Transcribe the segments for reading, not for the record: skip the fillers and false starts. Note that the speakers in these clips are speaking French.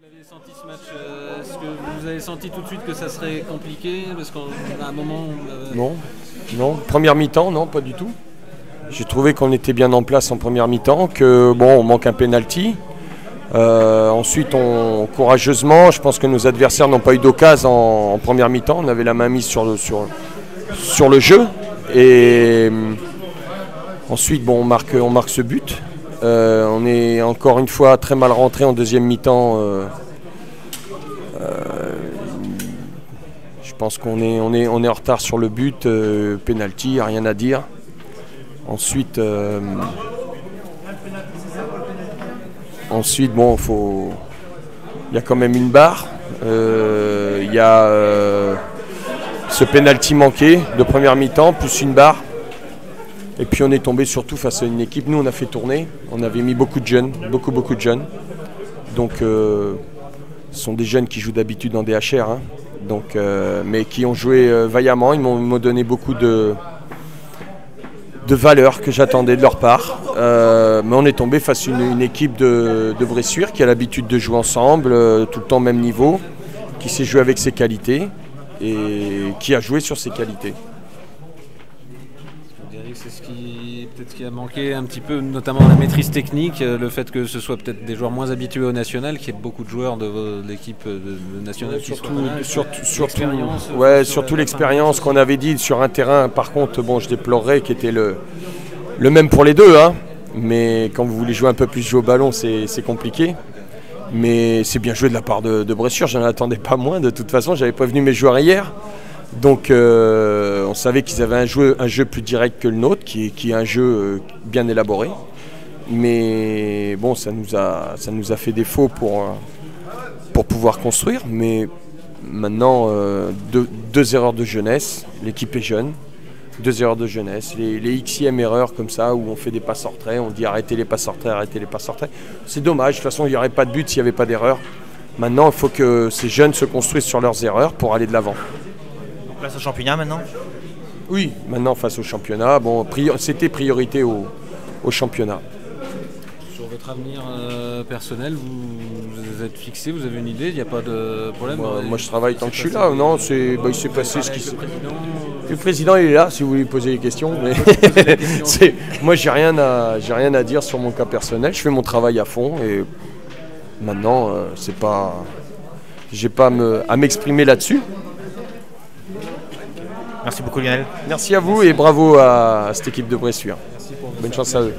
Vous l'avez senti ce match, est-ce que vous avez senti tout de suite que ça serait compliqué? Parce qu'à un moment... Non, non. Première mi-temps, non, pas du tout. J'ai trouvé qu'on était bien en place en première mi-temps, que bon, on manque un penalty. Ensuite, courageusement, je pense que nos adversaires n'ont pas eu d'occasion en première mi-temps. On avait la main mise sur le jeu. Et ensuite, bon, on marque ce but. On est encore une fois très mal rentré en deuxième mi-temps. Je pense qu'on est en retard sur le but. Penalty, rien à dire. Ensuite, bon, il y a quand même une barre. Il y a ce penalty manqué de première mi-temps, plus une barre. Et puis on est tombé surtout face à une équipe. Nous, on a fait tourner. On avait mis beaucoup de jeunes, beaucoup de jeunes. Donc, ce sont des jeunes qui jouent d'habitude en DHR, hein. Donc, mais qui ont joué vaillamment. Ils m'ont donné beaucoup de valeur que j'attendais de leur part. Mais on est tombé face à une équipe de Bressuire qui a l'habitude de jouer ensemble, tout le temps au même niveau, qui sait jouer avec ses qualités et qui a joué sur ses qualités. Vous diriez que c'est peut-être ce qui a manqué un petit peu, notamment la maîtrise technique, le fait que ce soit peut-être des joueurs moins habitués au national, qu'il y ait beaucoup de joueurs de l'équipe nationale qui surtout l'expérience qu'on avait dit sur un terrain. Par contre, bon, je déplorerais qui était le même pour les deux, hein. Mais quand vous voulez jouer un peu plus au ballon, c'est compliqué. Mais c'est bien joué de la part de Bressuire, je n'en attendais pas moins. De toute façon, j'avais prévenu mes joueurs hier. Donc on savait qu'ils avaient un jeu plus direct que le nôtre, qui est un jeu bien élaboré. Mais bon, ça nous a fait défaut pour pouvoir construire. Mais maintenant, deux erreurs de jeunesse, l'équipe est jeune. 2 erreurs de jeunesse, les xème erreurs comme ça où on fait des passes en retrait, on dit arrêtez les passes en retrait, arrêtez les passes en retrait. C'est dommage, de toute façon il n'y aurait pas de but s'il n'y avait pas d'erreur. Maintenant il faut que ces jeunes se construisent sur leurs erreurs pour aller de l'avant. Place au championnat maintenant? Oui, maintenant face au championnat, bon, c'était priorité au championnat. Sur votre avenir personnel, vous êtes fixé, vous avez une idée, il n'y a pas de problème? Moi je travaille tant que je suis là, non, il s'est passé ce qui s'est... Le président il est là si vous lui posez des questions. Mais moi j'ai rien à dire sur mon cas personnel. Je fais mon travail à fond et maintenant j'ai pas à m'exprimer là-dessus. Merci beaucoup Lionel. Merci à vous et bravo à cette équipe de Bressuire. Bonne chance à eux.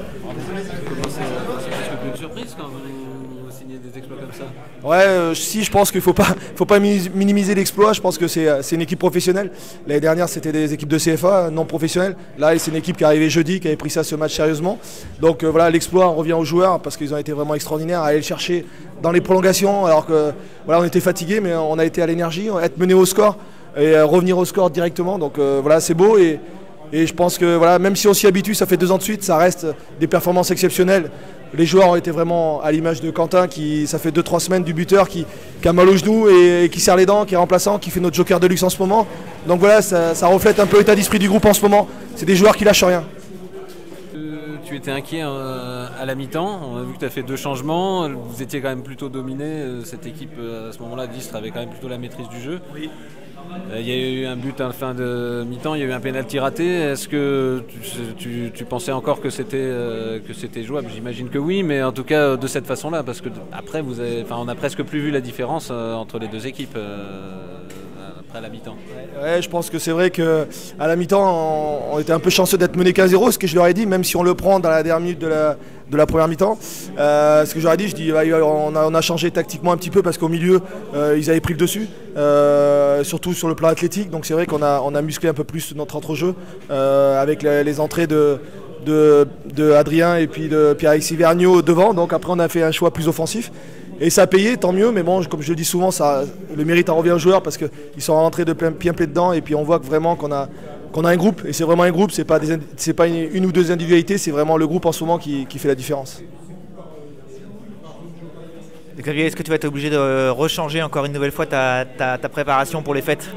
C'est une surprise quand vous signez des exploits comme ça? Ouais, si, je pense qu'il faut pas minimiser l'exploit. Je pense que c'est une équipe professionnelle. L'année dernière, c'était des équipes de CFA non professionnelles. Là, c'est une équipe qui est arrivée jeudi, qui avait pris ce match sérieusement. Donc voilà, l'exploit, on revient aux joueurs parce qu'ils ont été vraiment extraordinaires à aller le chercher dans les prolongations. Alors que voilà, on était fatigués, mais on a été à l'énergie, être mené au score et revenir au score directement. Donc voilà, c'est beau et je pense que voilà, même si on s'y habitue, ça fait 2 ans de suite, ça reste des performances exceptionnelles. Les joueurs ont été vraiment à l'image de Quentin, ça fait 2-3 semaines du buteur, qui a mal au genou et qui serre les dents, qui est remplaçant, qui fait notre joker de luxe en ce moment. Donc voilà, ça reflète un peu l'état d'esprit du groupe en ce moment. C'est des joueurs qui lâchent rien. Tu étais inquiet à la mi-temps, on a vu que tu as fait 2 changements, vous étiez quand même plutôt dominé, cette équipe à ce moment-là, d'Istres avait quand même plutôt la maîtrise du jeu. Oui. Il y a eu un but à la fin de mi-temps, il y a eu un penalty raté. Est-ce que tu pensais encore que c'était jouable? J'imagine que oui, mais en tout cas de cette façon-là, parce que après on a presque plus vu la différence entre les 2 équipes après la mi-temps. Ouais, je pense que c'est vrai qu'à la mi-temps, on était un peu chanceux d'être mené 15-0, ce que je leur ai dit, même si on le prend dans la dernière minute de la première mi-temps. Ce que j'aurais dit, on a changé tactiquement un petit peu parce qu'au milieu, ils avaient pris le dessus, surtout sur le plan athlétique. Donc c'est vrai qu'on a musclé un peu plus notre entrejeu avec les entrées de Adrien et puis de Pierre-Alexis Vergniaud devant. Donc après, on a fait un choix plus offensif. Et ça a payé, tant mieux, mais bon, comme je le dis souvent, le mérite en revient aux joueurs parce qu'ils sont rentrés de bien plein dedans et puis on voit que vraiment qu'on a un groupe, et c'est vraiment un groupe, c'est pas une ou 2 individualités, c'est vraiment le groupe en ce moment qui fait la différence. Xavier, est-ce que tu vas être obligé de rechanger encore une nouvelle fois ta préparation pour les fêtes?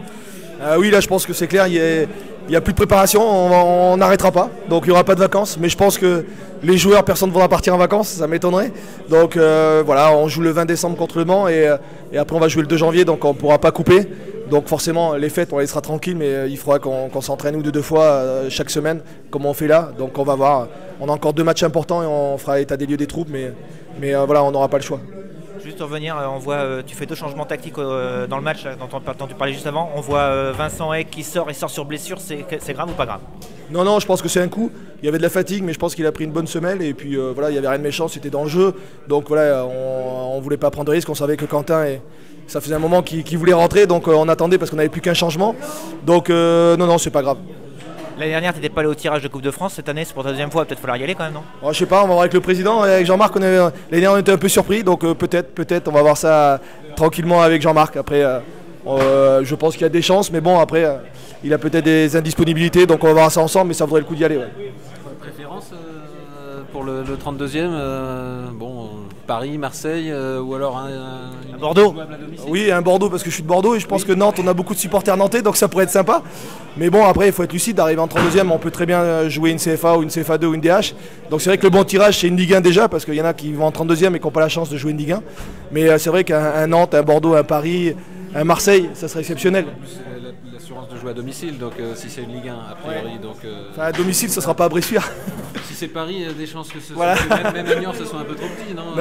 Oui, là je pense que c'est clair, il il n'y a plus de préparation, on n'arrêtera pas. Donc il n'y aura pas de vacances. Mais je pense que les joueurs, personne ne voudra partir en vacances, ça m'étonnerait. Donc voilà, on joue le 20 décembre contre Le Mans et après on va jouer le 2 janvier, donc on ne pourra pas couper. Donc forcément, les fêtes, on les laissera tranquilles, mais il faudra qu'on s'entraîne 1 ou 2 fois chaque semaine, comme on fait là. Donc on va voir. On a encore 2 matchs importants et on fera état des lieux des troupes, mais voilà, on n'aura pas le choix. Juste pour revenir, on voit, tu fais 2 changements tactiques dans le match dont tu parlais juste avant. On voit Vincent Hay qui sort sur blessure, c'est grave ou pas grave? Non, je pense que c'est un coup. Il y avait de la fatigue, mais je pense qu'il a pris une bonne semelle. Et puis voilà, il n'y avait rien de méchant, c'était dans le jeu. Donc voilà, on ne voulait pas prendre de risque. On savait que Quentin, ça faisait un moment qu'il voulait rentrer. Donc on attendait parce qu'on n'avait plus qu'un changement. Donc non, c'est pas grave. L'année dernière, tu n'étais pas allé au tirage de Coupe de France. Cette année, c'est pour ta 2e fois. Peut-être falloir y aller quand même, non? Je sais pas, on va voir avec le président. Et avec Jean-Marc, l'année dernière, on était un peu surpris. Donc peut-être, on va voir ça tranquillement avec Jean-Marc. Après, je pense qu'il y a des chances. Mais bon, après, il a peut-être des indisponibilités. Donc on va voir ça ensemble. Mais ça vaudrait le coup d'y aller. Ouais. Préférence pour le 32e Paris, Marseille ou alors à Bordeaux. Oui, un Bordeaux parce que je suis de Bordeaux et je pense que Nantes, on a beaucoup de supporters nantais, donc ça pourrait être sympa. Mais bon, après, il faut être lucide, d'arriver en 32e, on peut très bien jouer une CFA ou une CFA2 ou une DH. Donc c'est vrai que le bon tirage, c'est une Ligue 1 déjà, parce qu'il y en a qui vont en 32e et qui n'ont pas la chance de jouer une Ligue 1. Mais c'est vrai qu'un Nantes, un Bordeaux, un Paris, un Marseille, ça serait exceptionnel. L'assurance de jouer à domicile, donc si c'est une Ligue 1, a priori. Donc, à domicile, ça ne sera pas à Bressuire. Si c'est Paris, il y a des chances que voilà. même à Niort, ce soit un peu trop petit, non?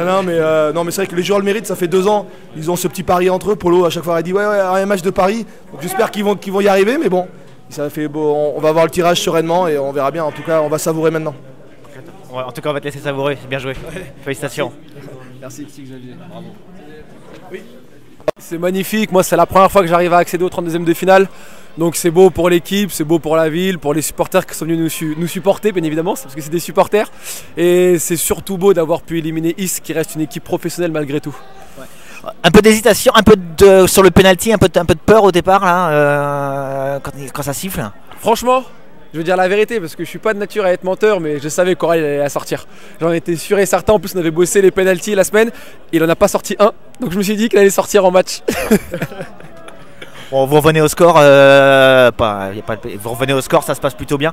Non, mais c'est vrai que les joueurs le méritent, ça fait 2 ans, ils ont ce petit pari entre eux. Polo, à chaque fois, il dit ouais, un match de Paris. Donc j'espère qu'ils vont y arriver, mais bon, ça fait beau, on va voir le tirage sereinement et on verra bien. En tout cas, on va savourer maintenant. En tout cas, on va te laisser savourer, c'est bien joué. Ouais. Félicitations. Merci Xavier, bravo. Oui. C'est magnifique, moi c'est la première fois que j'arrive à accéder au 32e de finale. Donc c'est beau pour l'équipe, c'est beau pour la ville, pour les supporters qui sont venus nous supporter bien évidemment, parce que c'est des supporters. Et c'est surtout beau d'avoir pu éliminer Is qui reste une équipe professionnelle malgré tout. Ouais. Un peu d'hésitation, un peu sur le penalty, un peu de peur au départ là, quand ça siffle. Franchement, je veux dire la vérité parce que je suis pas de nature à être menteur, mais je savais qu'Aurel allait la sortir. J'en étais sûr et certain. En plus, on avait bossé les penalties la semaine. Il en a pas sorti un, donc je me suis dit qu'il allait sortir en match. Bon, vous revenez au score, vous revenez au score, ça se passe plutôt bien.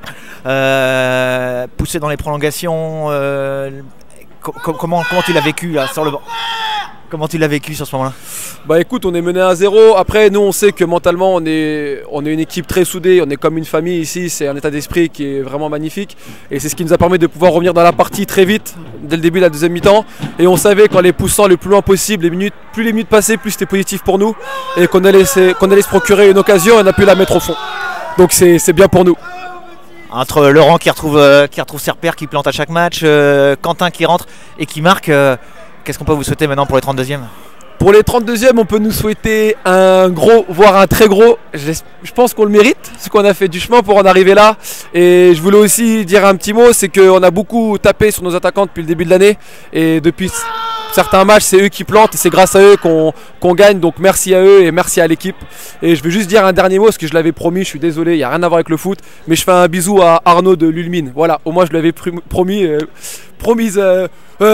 Poussé dans les prolongations, comment tu l'as vécu là, sur le banc? Comment tu l'as vécu sur ce moment-là? Bah écoute, on est mené à 0. Après, nous on sait que mentalement on est une équipe très soudée, on est comme une famille ici, c'est un état d'esprit qui est vraiment magnifique. Et c'est ce qui nous a permis de pouvoir revenir dans la partie très vite, dès le début de la 2e mi-temps. Et on savait qu'en les poussant le plus loin possible, plus les minutes passaient, plus c'était positif pour nous. Et qu'on allait se procurer une occasion et on a pu la mettre au fond. Donc c'est bien pour nous. Entre Laurent qui retrouve ses repères, qui plante à chaque match, Quentin qui rentre et qui marque, qu'est-ce qu'on peut vous souhaiter maintenant pour les 32e? Pour les 32e, on peut nous souhaiter un gros, voire un très gros. Je pense qu'on le mérite, ce qu'on a fait du chemin pour en arriver là. Et je voulais aussi dire un petit mot, c'est qu'on a beaucoup tapé sur nos attaquants depuis le début de l'année. Et depuis certains matchs, c'est eux qui plantent et c'est grâce à eux qu'on gagne. Donc merci à eux et merci à l'équipe. Et je veux juste dire un dernier mot, parce que je l'avais promis, je suis désolé, il n'y a rien à voir avec le foot. Mais je fais un bisou à Arnaud de l'Ulmine. Voilà, au moins je lui avais promis.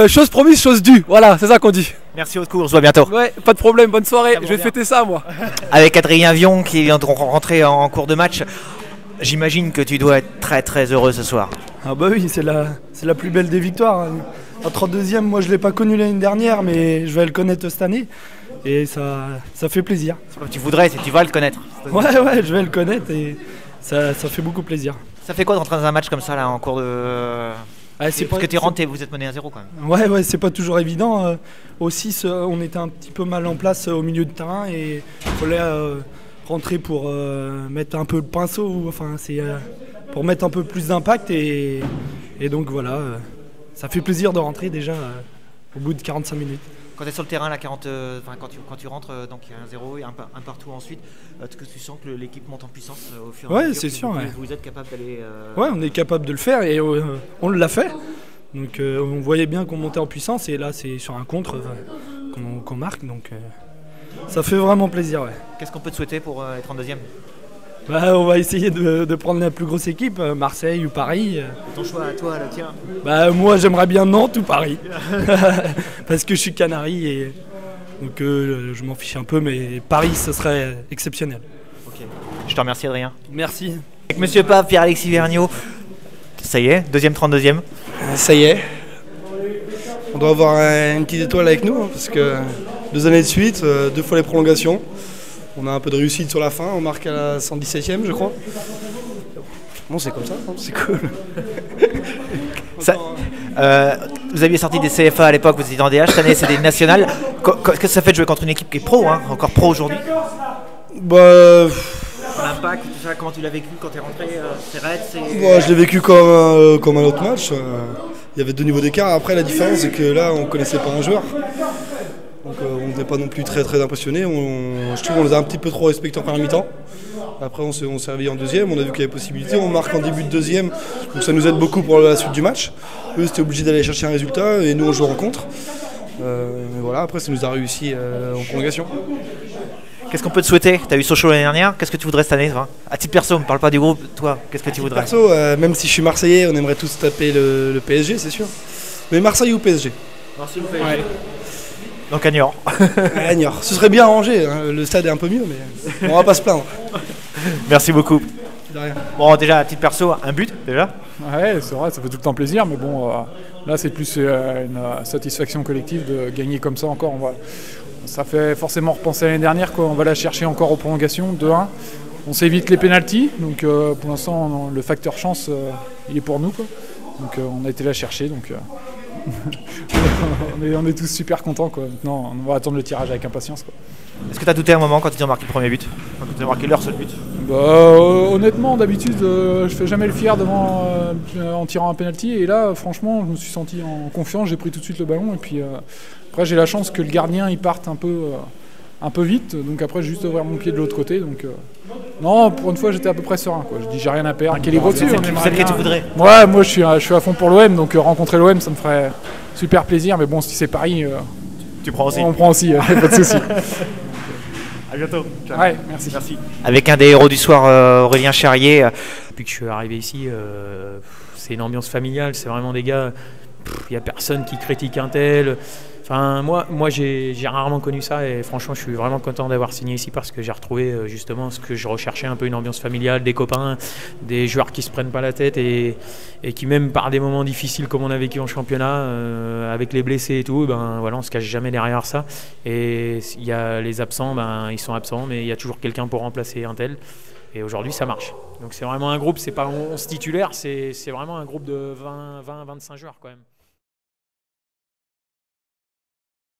Chose promise, chose due. Voilà, c'est ça qu'on dit. Merci beaucoup, on se voit bientôt. Ouais, pas de problème, bonne soirée. Je vais fêter ça, moi. Avec Adrien Vion qui vient de rentrer en cours de match, j'imagine que tu dois être très très heureux ce soir. Ah bah oui, c'est la plus belle des victoires. En 32e, moi je ne l'ai pas connu l'année dernière, mais je vais le connaître cette année. Et ça fait plaisir. C'est pas que tu voudrais, c'est que tu vas le connaître. Ouais, je vais le connaître et ça fait beaucoup plaisir. Ça fait quoi d'entrer dans un match comme ça là en cours de... Parce que tu rentres et vous êtes mené à 0 quand même. Ouais, c'est pas toujours évident. Aussi, on était un petit peu mal en place au milieu de terrain et il fallait rentrer pour mettre un peu le pinceau, enfin c'est pour mettre un peu plus d'impact et donc voilà, ça fait plaisir de rentrer déjà au bout de 45 minutes. Quand tu es sur le terrain, là, quand tu rentres, donc il y a un 0 et un partout ensuite, est-ce que tu sens que l'équipe monte en puissance au fur et à mesure? Ouais, c'est sûr. Vous êtes capable d'aller... Ouais, on est capable de le faire et on l'a fait. Donc on voyait bien qu'on montait en puissance et là c'est sur un contre qu'on marque. Donc ça fait vraiment plaisir. Ouais. Qu'est-ce qu'on peut te souhaiter pour être en 32e? On va essayer de prendre la plus grosse équipe, Marseille ou Paris. Ton choix à toi, le tien? Moi j'aimerais bien Nantes ou Paris. Parce que je suis Canari et donc je m'en fiche un peu, mais Paris ce serait exceptionnel. Ok. Je te remercie Adrien. Merci. Avec Monsieur Pape, Pierre-Alexis Vergniaud. Ça y est, deuxième 32e. Ça y est. On doit avoir une petite étoile avec nous, hein, parce que 2 années de suite, 2 fois les prolongations. On a un peu de réussite sur la fin, on marque à la 117e je crois. Bon, c'est comme ça, hein, c'est cool. Vous aviez sorti des CFA à l'époque, vous étiez en DH, cette année c'est des nationales. Qu'est-ce que ça fait de jouer contre une équipe qui est pro, hein, encore pro aujourd'hui? Bah, L'impact, tout ça, comment tu l'as vécu quand tu es rentré? C'est raide, bah, je l'ai vécu comme un autre match. Il y avait 2 niveaux d'écart. Après, la différence, c'est que là, on ne connaissait pas un joueur. Donc, on n'était pas non plus très impressionnés. Je trouve qu'on les a un petit peu trop respectés en première mi-temps. Après, on s'est réveillé en deuxième. On a vu qu'il y avait possibilité. On marque en début de deuxième. Donc, ça nous aide beaucoup pour la suite du match. Eux, c'était obligé d'aller chercher un résultat. Et nous, on joue en contre. Mais voilà, après, ça nous a réussi en prolongation. Qu'est-ce qu'on peut te souhaiter? Tu as eu Sochaux l'année dernière, qu'est-ce que tu voudrais cette année? À titre perso, on ne parle pas du groupe, toi, qu'est-ce que tu voudrais? Perso, même si je suis Marseillais, on aimerait tous taper le PSG, c'est sûr. Mais Marseille ou PSG? Marseille ou PSG, ouais. Donc à Niort. À Niort. Ce serait bien à Angers, hein. Le stade est un peu mieux, mais on va pas se plaindre. Merci beaucoup. De rien. Bon, déjà, à titre perso, un but, déjà? Ouais, c'est vrai, ça fait tout le temps plaisir, mais bon, là, c'est plus une satisfaction collective de gagner comme ça encore. Ça fait forcément repenser à l'année dernière, quoi. On va la chercher encore aux prolongations, 2-1. On s'évite les pénaltys, donc pour l'instant, le facteur chance, il est pour nous, quoi. Donc on a été la chercher, donc on est tous super contents, quoi. Maintenant, on va attendre le tirage avec impatience, quoi. Est-ce que tu as douté un moment quand tu as marqué le premier but? Quand tu as marqué leur seul but? Honnêtement, d'habitude, je fais jamais le fier en tirant un penalty. Et là, franchement, je me suis senti en confiance. J'ai pris tout de suite le ballon. Et puis après, j'ai la chance que le gardien il parte un peu vite. Donc après, j'ai juste ouvert mon pied de l'autre côté. Donc non, pour une fois, j'étais à peu près serein, quoi. Je dis, j'ai rien à perdre. Quel est dessus? C'est ce que tu voudrais. Ouais, moi, je suis à fond pour l'OM. Donc rencontrer l'OM, ça me ferait super plaisir. Mais bon, si c'est Paris, tu prends aussi. On prend aussi. Pas de souci. À bientôt. Ouais, merci. Avec un des héros du soir, Aurélien Charrier. Depuis que je suis arrivé ici, c'est une ambiance familiale. C'est vraiment des gars, il n'y a personne qui critique un tel. Enfin, moi j'ai rarement connu ça et franchement, je suis vraiment content d'avoir signé ici parce que j'ai retrouvé justement ce que je recherchais, un peu une ambiance familiale, des copains, des joueurs qui se prennent pas la tête et qui même par des moments difficiles comme on a vécu en championnat, avec les blessés et tout, ben voilà, on se cache jamais derrière ça. Et il y a les absents, ben ils sont absents, mais il y a toujours quelqu'un pour remplacer un tel. Et aujourd'hui, ça marche. Donc c'est vraiment un groupe, c'est pas 11 titulaires, c'est vraiment un groupe de 20-25 joueurs quand même.